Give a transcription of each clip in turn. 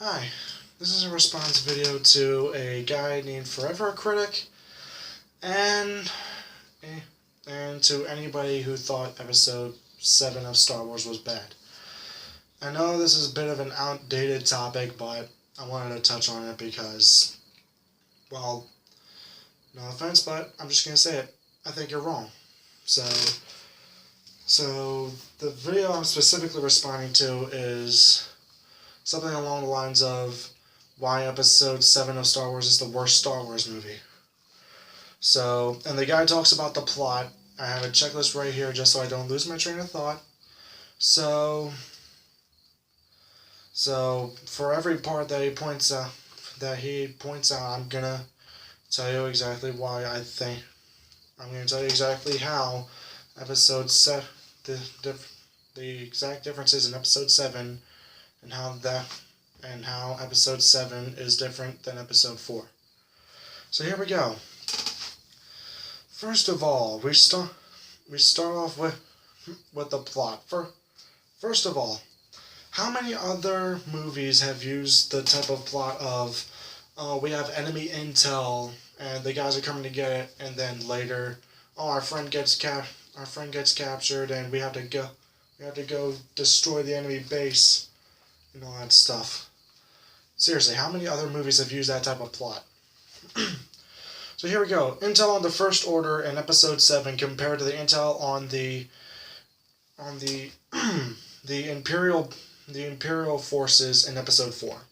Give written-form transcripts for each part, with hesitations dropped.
Hi, this is a response video to a guy named Forever a Critic, and and to anybody who thought Episode 7 of Star Wars was bad. I know this is a bit of an outdated topic, but I wanted to touch on it because, well, no offense, but I'm just going to say it. I think you're wrong. So the video I'm specifically responding to is something along the lines of why Episode 7 of Star Wars is the worst Star Wars movie. So, and the guy talks about the plot. I have a checklist right here just so I don't lose my train of thought. So for every part that he points out, I'm gonna tell you exactly why I think. I'm gonna tell you exactly how Episode 7, the exact differences in Episode 7, and how Episode 7 is different than Episode 4. So here we go. First of all, we start off with the plot. First of all, how many other movies have used the type of plot of we have enemy intel and the guys are coming to get it, and then later, our friend gets captured and we have to go destroy the enemy base and all that stuff. Seriously, how many other movies have used that type of plot? So here we go. Intel on the First Order in Episode 7 compared to the intel on the the Imperial forces in Episode 4.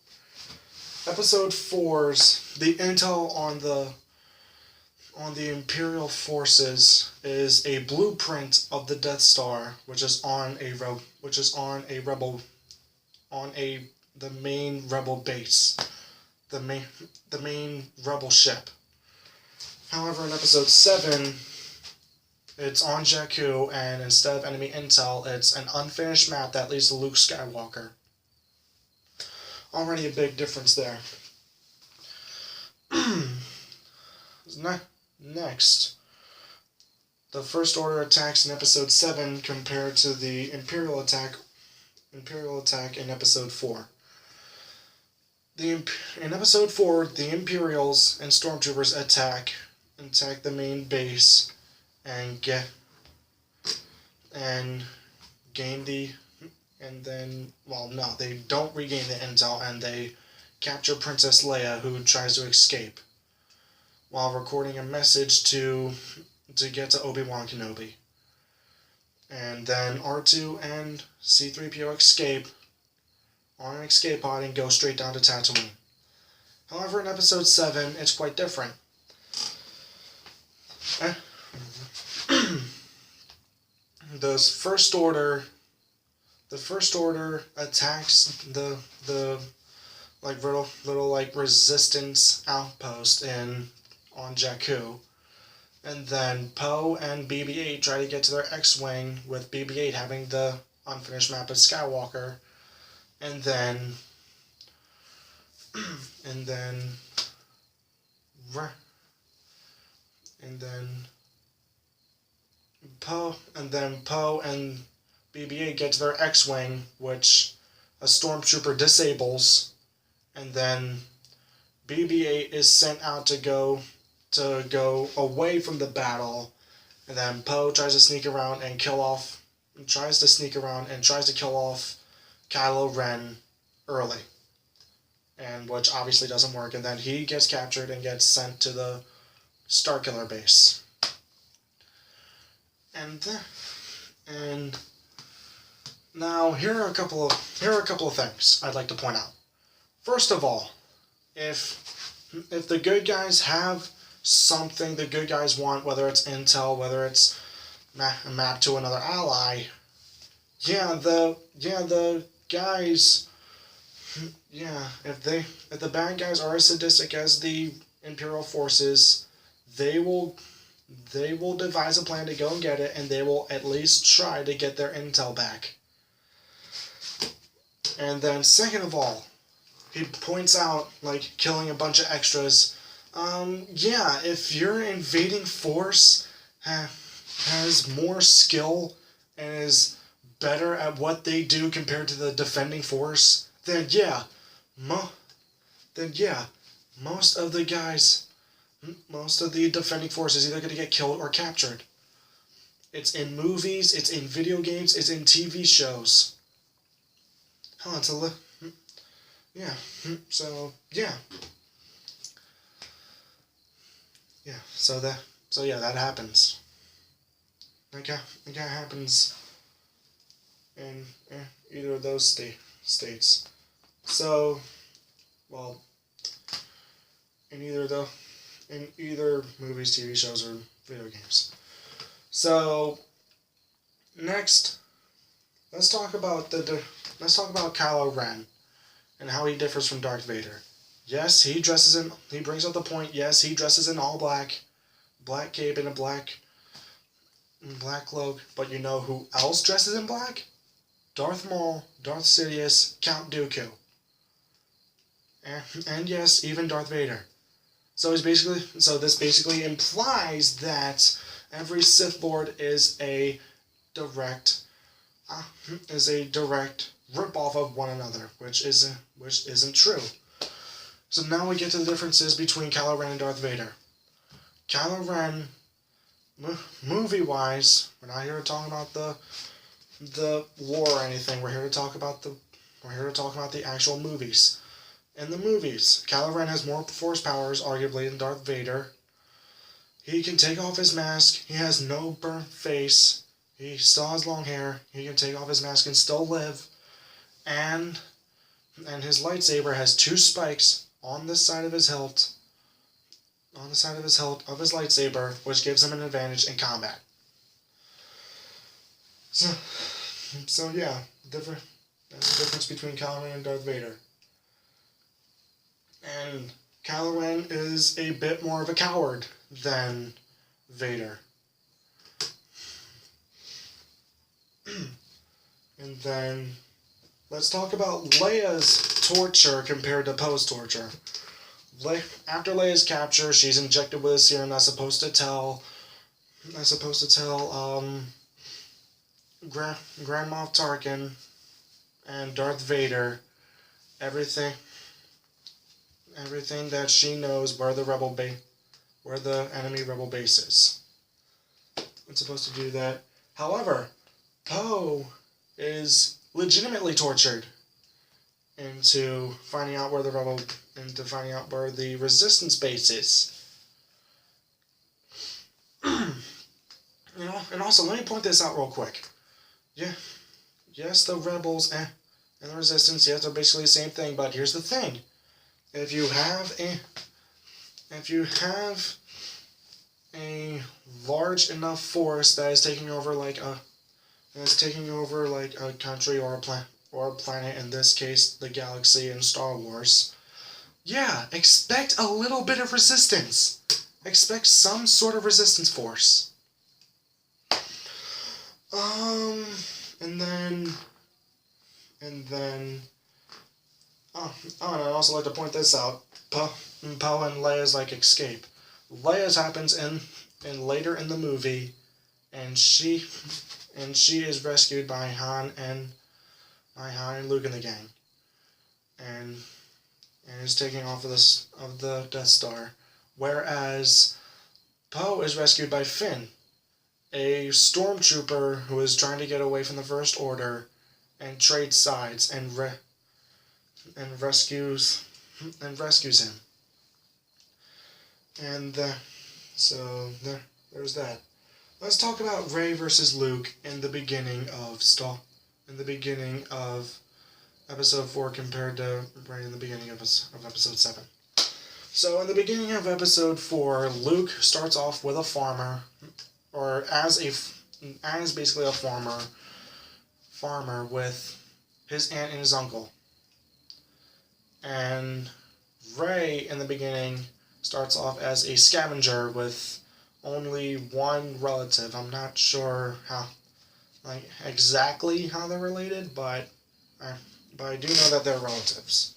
Episode 4's the intel on the Imperial forces is a blueprint of the Death Star, which is on the main rebel base, the main rebel ship. However, in Episode 7, it's on Jakku, and instead of enemy intel, it's an unfinished map that leads to Luke Skywalker. Already a big difference there. Next, the First Order attacks in Episode 7 compared to the Imperial attack in Episode 4. In Episode 4, the Imperials and Stormtroopers attack the main base and gain they don't regain the intel, and they capture Princess Leia, who tries to escape while recording a message to get to Obi-Wan Kenobi. And then R2 and C-3PO escape on an escape pod and go straight down to Tatooine. However, in Episode 7, it's quite different. The First Order attacks the little resistance outpost on Jakku, and then Poe and BB-8 try to get to their X-wing, with BB-8 having the unfinished map of Skywalker, and then Poe and BB-8 get to their X-wing, which a stormtrooper disables, and then BB-8 is sent out to go away from the battle, and then Poe tries to sneak around and kill off Kylo Ren early, and which obviously doesn't work, and then he gets captured and gets sent to the Starkiller base. And now here are a couple of things I'd like to point out. First of all, if the good guys have something the good guys want, whether it's intel, whether it's a map to another ally, if the bad guys are as sadistic as the Imperial forces, they will devise a plan to go and get it, and they will at least try to get their intel back. And then second of all, he points out, killing a bunch of extras. If your invading force has more skill and is better at what they do compared to the defending force, then then yeah, most of the guys, most of the defending force is either going to get killed or captured. It's in movies, it's in video games, it's in TV shows. Huh, yeah, so, yeah. Yeah, so yeah, that happens. That happens in either of those states. So, well, in either movies, TV shows, or video games. So, next, let's talk about Kylo Ren and how he differs from Darth Vader. Yes, he brings up the point. Yes, he dresses in all black cape and a black cloak. But you know who else dresses in black? Darth Maul, Darth Sidious, Count Dooku. And yes, even Darth Vader. So this basically implies that every Sith Lord is a direct rip-off of one another, which isn't true. So now we get to the differences between Kylo Ren and Darth Vader. Kylo Ren, movie-wise, we're not here to talk about the lore or anything. We're here to talk about the actual movies. In the movies, Kylo Ren has more Force powers, arguably, than Darth Vader. He can take off his mask. He has no burnt face. He still has long hair. He can take off his mask and still live. And his lightsaber has 2 spikes on this side of his hilt. On the side of his hilt of his lightsaber, which gives him an advantage in combat. So yeah, that's the difference between Kylo Ren and Darth Vader. And Kylo Ren is a bit more of a coward than Vader. And then let's talk about Leia's torture compared to Poe's torture. After Leia's capture, she's injected with a serum that's supposed to tell Grand Moff Tarkin and Darth Vader everything that she knows where the enemy rebel base is. It's supposed to do that. However, Poe is legitimately tortured into finding out where the resistance base is. And also let me point this out real quick. Yeah, yes, the rebels and the resistance, yes, they're basically the same thing. But here's the thing: if you have a large enough force that is taking over like a country or a planet, in this case the galaxy in Star Wars, yeah, expect a little bit of resistance. Expect some sort of resistance force. And I'd also like to point this out. Poe and Leia's escape. Leia's happens later in the movie, and she is rescued by Han and Luke and the gang, and is taking off of the Death Star, whereas Poe is rescued by Finn, a stormtrooper who is trying to get away from the First Order and trades sides and rescues him. And so there's that. Let's talk about Rey versus Luke in the beginning of Episode 4 compared to Rey in the beginning of Episode 7. So in the beginning of Episode 4, Luke starts off with a farmer, or as basically a farmer with his aunt and his uncle. And Rey in the beginning starts off as a scavenger with only one relative. I'm not sure exactly how they're related, but I do know that they're relatives.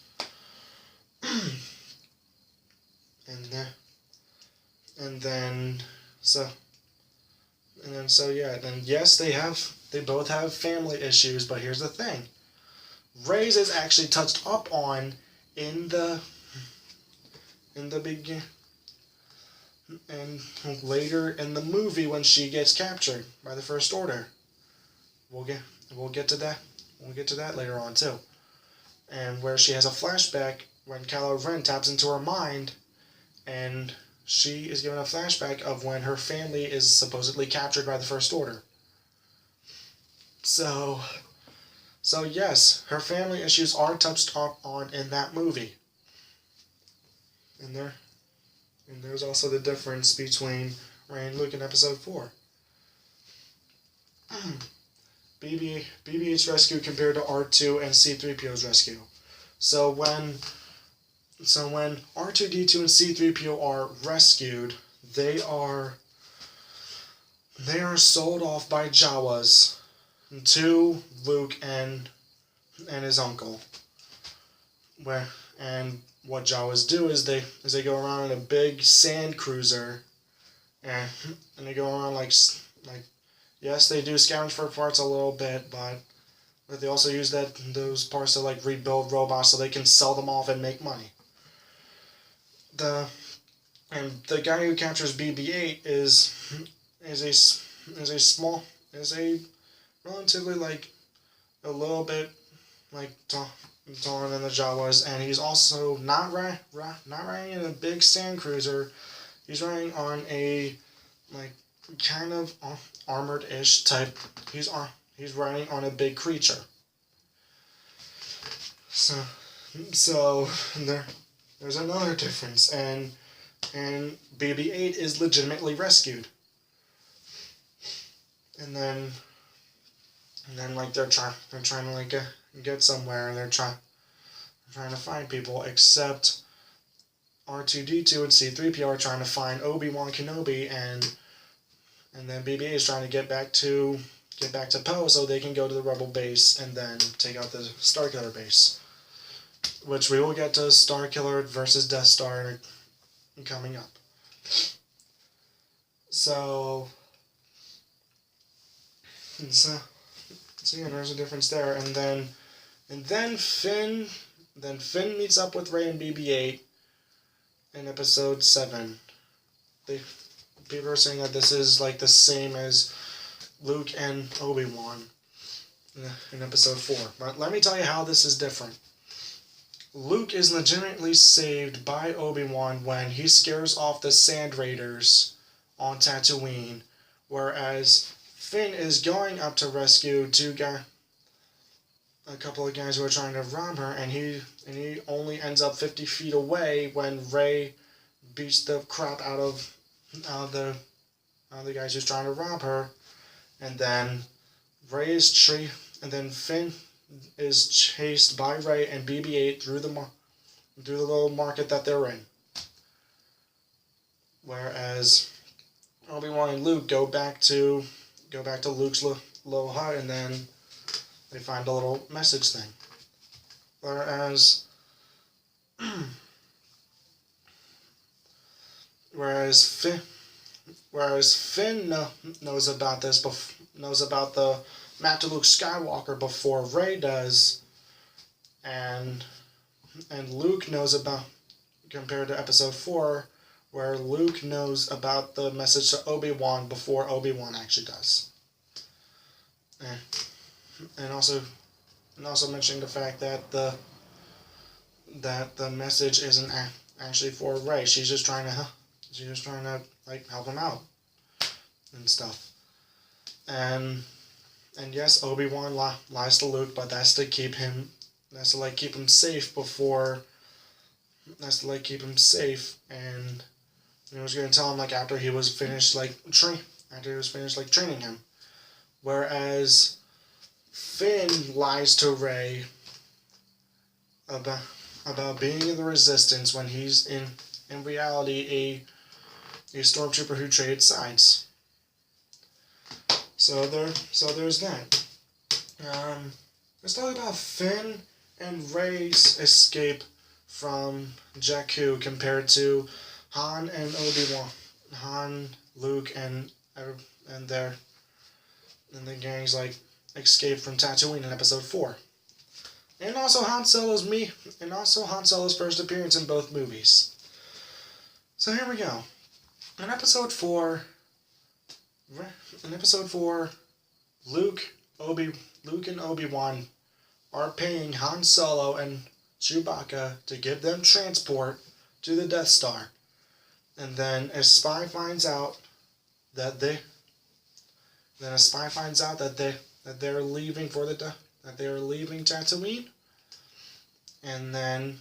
Then yes, they both have family issues, but here's the thing. Rey's is actually touched up on in the beginning, and later in the movie when she gets captured by the First Order. We'll get to that. We'll get to that later on too. And where she has a flashback when Kylo Ren taps into her mind, and she is given a flashback of when her family is supposedly captured by the First Order. So yes, her family issues are touched on in that movie. And there's also the difference between Rey and Luke in Episode 4. BB-8's rescue compared to R2 and C-3PO's rescue. So when R2-D2 and C-3PO are rescued, they are sold off by Jawas to Luke and his uncle. And what Jawas do is they go around in a big sand cruiser, and they go around like yes, they do scavenge for parts a little bit, but they also use those parts to like rebuild robots so they can sell them off and make money. The guy who captures BB-8 is a relatively like a little bit like taller than the Jawas, and he's also not riding in a big sand cruiser. He's riding on a like kind of armored-ish type. He's riding on a big creature. So there's another difference, and BB-8 is legitimately rescued. And then like they're trying to like get somewhere, and they're trying to find people, except R2-D2 and C-3PO are trying to find Obi-Wan Kenobi, and then BB-8 is trying to get back to Poe so they can go to the Rebel base and then take out the Starkiller base, which we will get to Starkiller versus Death Star coming up. So yeah, there's a difference there, and then Finn meets up with Rey and BB-8 in Episode 7. People are saying that this is like the same as Luke and Obi-Wan in Episode 4. But let me tell you how this is different. Luke is legitimately saved by Obi-Wan when he scares off the Sand Raiders on Tatooine, whereas Finn is going up to rescue a couple of guys who are trying to rob her, and he only ends up 50 feet away when Rey beats the crap out of the guys who's trying to rob her, and then Finn is chased by Rey and BB-8 through the little market that they're in, whereas Obi-Wan and Luke go back to Luke's little hut, and then they find a little message thing. Whereas Finn knows about the map to Luke Skywalker before Rey does, and Luke knows about, compared to Episode 4, where Luke knows about the message to Obi-Wan before Obi-Wan actually does. And also mentioning the fact that the message isn't actually for Rey. She's just trying to like help him out and stuff. And yes, Obi-Wan lies to Luke, but that's to keep him safe before. That's to like keep him safe, and he was going to tell him like after he was finished training him. Whereas Finn lies to Rey about being in the Resistance when he's in reality a stormtrooper who traded sides. So there's that. Let's talk about Finn and Rey's escape from Jakku compared to Han and Obi-Wan, Luke, and the gang's like escape from Tatooine in Episode 4. and also Han Solo's first appearance in both movies. So here we go. In episode 4, Luke and Obi-Wan are paying Han Solo and Chewbacca to give them transport to the Death Star. And then a spy finds out that they're leaving Tatooine. And then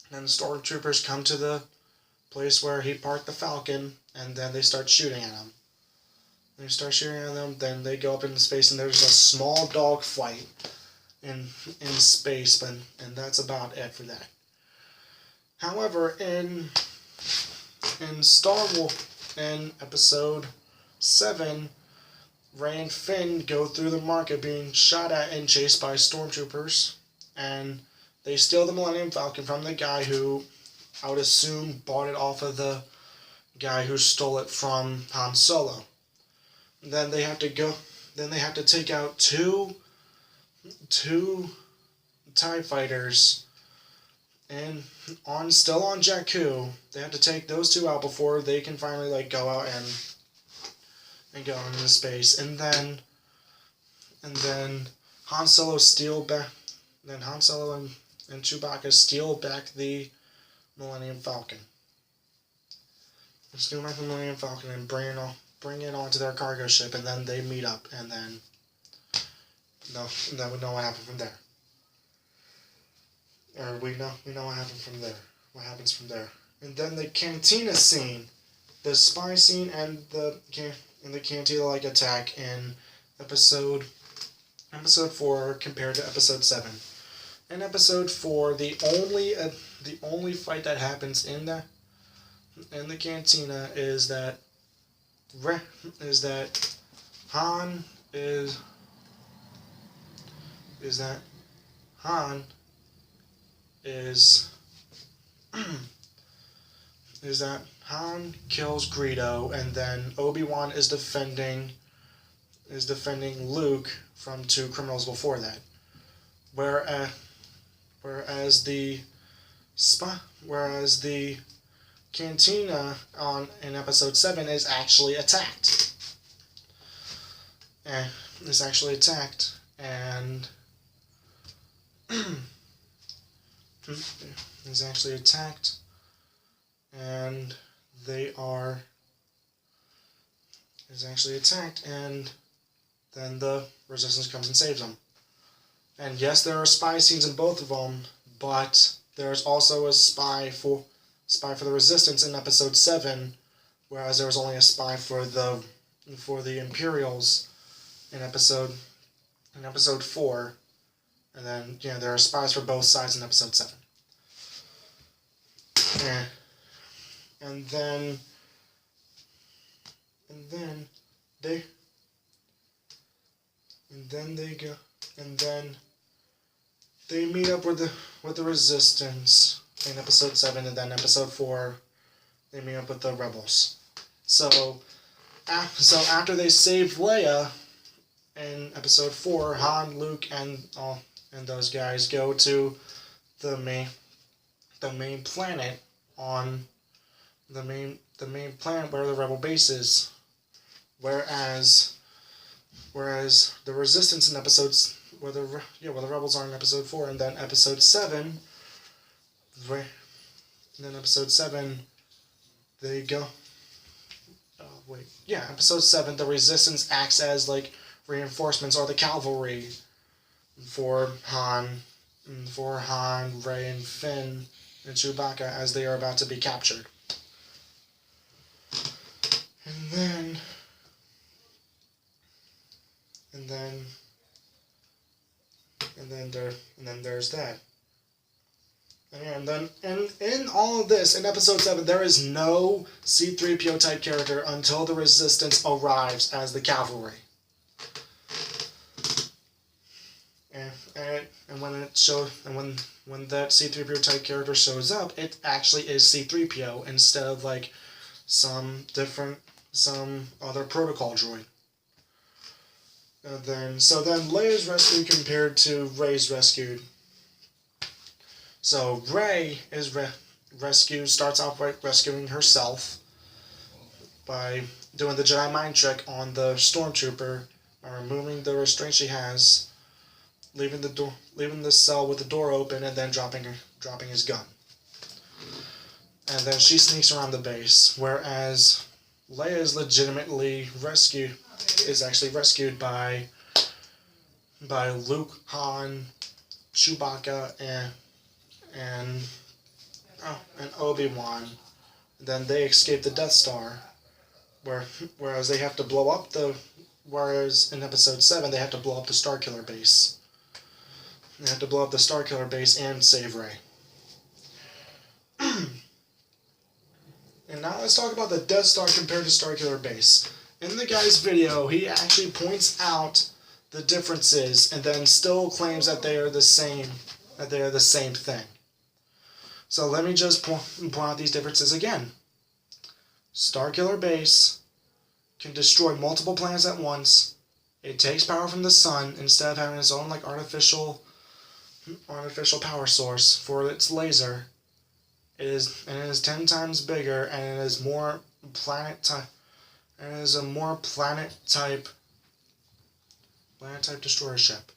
the stormtroopers come to the place where he parked the Falcon, and then they start shooting at him. Then they go up into space, and there's a small dog fight in space, and that's about it for that. However, in Star Wars, in Episode 7, Rey and Finn go through the market being shot at and chased by stormtroopers, and they steal the Millennium Falcon from the guy who, I would assume, bought it off of the guy who stole it from Han Solo. Then they have to take out two TIE fighters, and still on Jakku. They have to take those two out before they can finally go out and go into space. And then Han Solo and Chewbacca steal back the Millennium Falcon. And bring it onto their cargo ship, and then they meet up, and then we know what happened from there. Or we know what happened from there. What happens from there? And then the cantina scene, the spy scene, and the cantina attack in episode 4 compared to episode 7. In episode 4, the only fight that happens in the cantina is that Han kills Greedo, and then Obi-Wan is defending Luke from two criminals before that. Whereas the cantina in episode 7 is actually attacked. And then the Resistance comes and saves them. And yes, there are spy scenes in both of them, but there's also a spy for the Resistance in episode 7, whereas there was only a spy for the Imperials in episode 4. And then there are spies for both sides in episode 7. And then they meet up with the Resistance in episode 7, and then episode 4 they meet up with the Rebels. So after they save Leia in episode 4, Han, Luke, and those guys go to the main planet on the main planet where the Rebel base is, whereas the Resistance in episodes where the Rebels are in episode 4, and then episode 7 they go. Episode 7, the Resistance acts as reinforcements or the cavalry for Han, Rey, and Finn and Chewbacca as they are about to be captured. And then there's that. And then in all of this, in episode 7, there is no C-3PO type character until the Resistance arrives as the cavalry. And when that C-3PO type character shows up, it actually is C-3PO instead of some other protocol droid. Then Leia's rescue compared to Rey's rescue So Rey is starts off by rescuing herself by doing the Jedi mind trick on the stormtrooper by removing the restraint she has, leaving the cell with the door open, and then dropping his gun. And then she sneaks around the base, whereas Leia is actually rescued by Luke, Han, Chewbacca, and Obi-Wan. Then they escape the Death Star, whereas they have to blow up whereas in Episode 7 they have to blow up the Starkiller base. They have to blow up the Starkiller base and save Rey. And now let's talk about the Death Star compared to Starkiller base. In the guy's video, he actually points out the differences and then still claims that they are the same thing. So let me just point out these differences again. Starkiller base can destroy multiple planets at once. It takes power from the sun instead of having its own artificial power source for its laser. It is 10 times bigger, and it is more planet type. And it is a more planet type destroyer ship.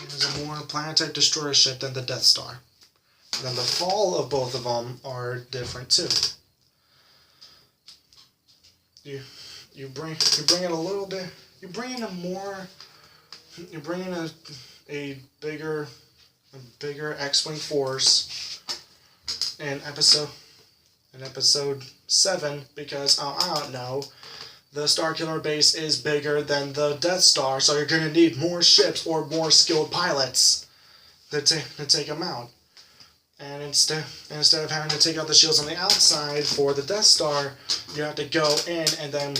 It is a more planet type destroyer ship than the Death Star. Then the fall of both of them are different too. You bring in a little bit. You bring in a bigger X-wing force in episode 7 because I don't know, the Starkiller base is bigger than the Death Star, so you're gonna need more ships or more skilled pilots to take them out. And instead of having to take out the shields on the outside for the Death Star, you have to go in and then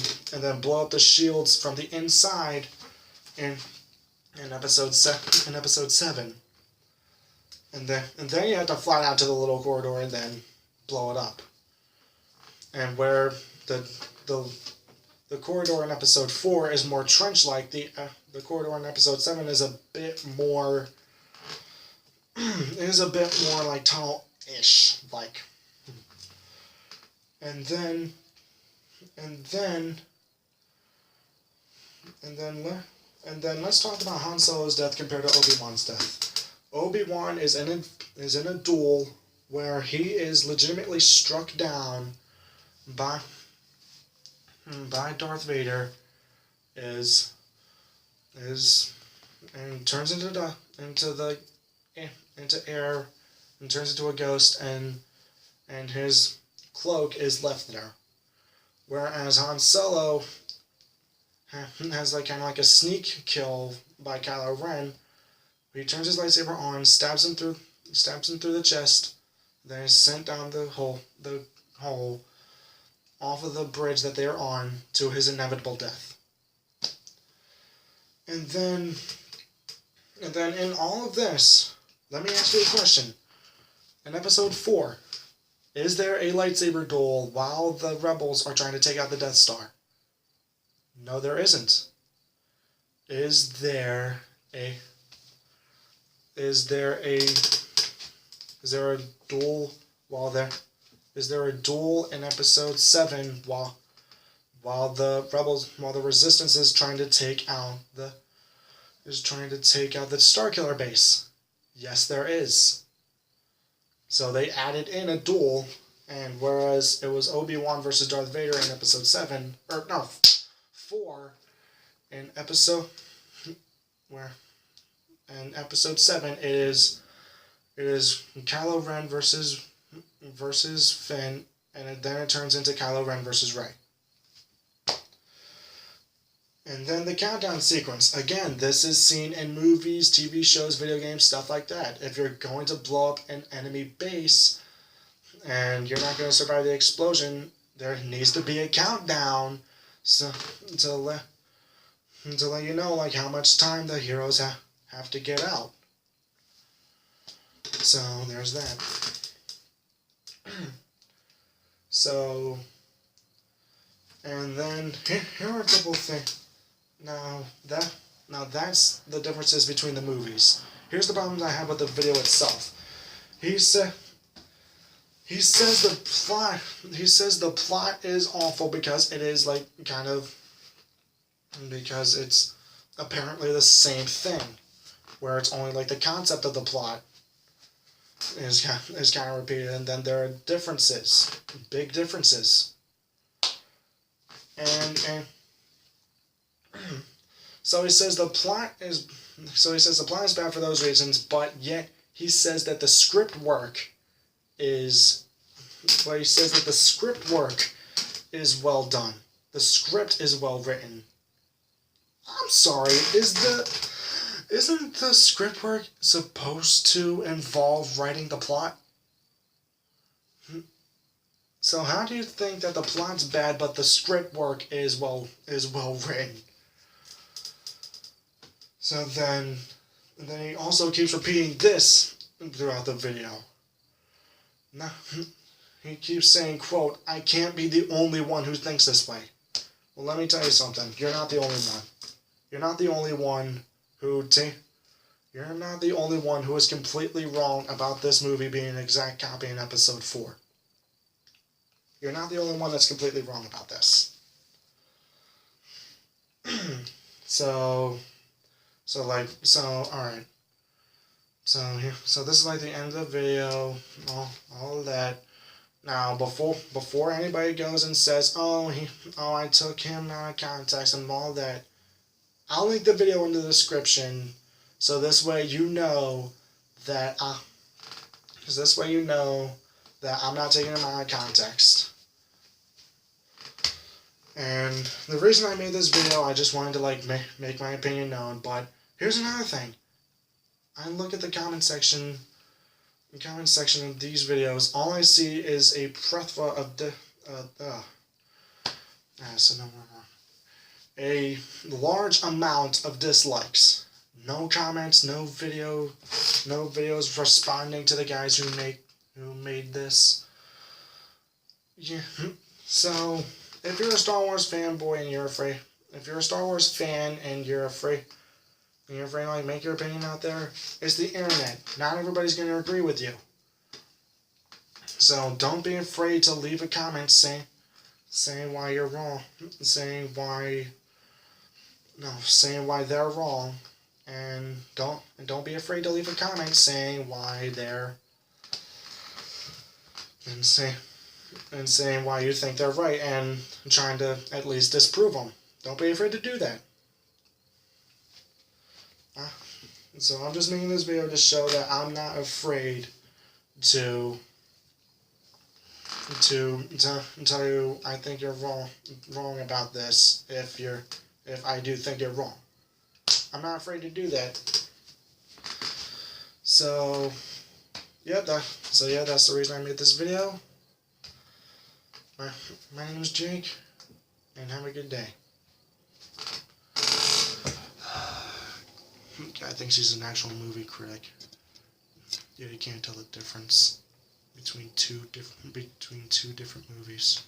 blow up the shields from the inside in episode 7. And then you have to fly out to the little corridor and then blow it up. And where the corridor in episode 4 is more trench-like, the corridor in episode 7 is a bit more. It is a bit more like tunnel-ish, like. And then let's talk about Han Solo's death compared to Obi-Wan's death. Obi-Wan is in a duel where he is legitimately struck down by Darth Vader, and turns into air and turns into a ghost, and his cloak is left there. Whereas Han Solo has kind of like a sneak kill by Kylo Ren. He turns his lightsaber on, stabs him through the chest, then is sent down the hole off of the bridge that they are on to his inevitable death. And then in all of this, let me ask you a question. In episode 4, is there a lightsaber duel while the rebels are trying to take out the Death Star? No, there isn't. Is there a duel is there a duel in episode 7 while the Resistance is trying to take out the Starkiller base? Yes, there is. So they added in a duel, and whereas it was Obi-Wan versus Darth Vader in episode 4, in episode 7 it is Kylo Ren versus Finn, and then it turns into Kylo Ren versus Rey. And then the countdown sequence. Again, this is seen in movies, TV shows, video games, stuff like that. If you're going to blow up an enemy base and you're not going to survive the explosion, there needs to be a countdown to let you know how much time the heroes have to get out. So there's that. So, and then here are a couple of things. Now that's the differences between the movies. here's the problems I have with the video itself. He says the plot is awful because it is like because it's apparently the same thing, where it's only like the concept of the plot is kind of repeated, and then there are differences, big differences, and so he says the plot is bad for those reasons, but yet he says that the script work is well done. The script is well written. I'm sorry, isn't the script work supposed to involve writing the plot? So how do you think that the plot's bad but the script work is well written? So then he also keeps repeating this throughout the video. Now, he keeps saying, quote, "I can't be the only one who thinks this way." Well, let me tell you something. You're not the only one. You're not the only one You're not the only one who is completely wrong about this movie being an exact copy in Episode 4. You're not the only one that's completely wrong about this. Alright. So this is like the end of the video, all of that. Now, before anybody goes and says, I took him out of context and all that, I'll link the video in the description, so this way you know that I'm not taking him out of context. And the reason I made this video, I just wanted to make my opinion known. But here's another thing. I look at the comment section of these videos. All I see is a plethora of a large amount of dislikes. No comments, no videos responding to the guys who made this. Yeah. So if you're a Star Wars fanboy and you're afraid, if you're a Star Wars fan and you're afraid to make your opinion out there, it's the internet. Not everybody's going to agree with you. So don't be afraid to leave a comment saying why you're wrong, saying why they're wrong, and don't be afraid to leave a comment saying why they're and saying why you think they're right and trying to at least disprove them. Don't be afraid to do that. So I'm just making this video to show that I'm not afraid to tell you I think you're wrong about this if I do think you're wrong. I'm not afraid to do that. So that's the reason I made this video. My name is Jake, and have a good day. I think she's an actual movie critic. Yeah, you can't tell the difference between two different movies.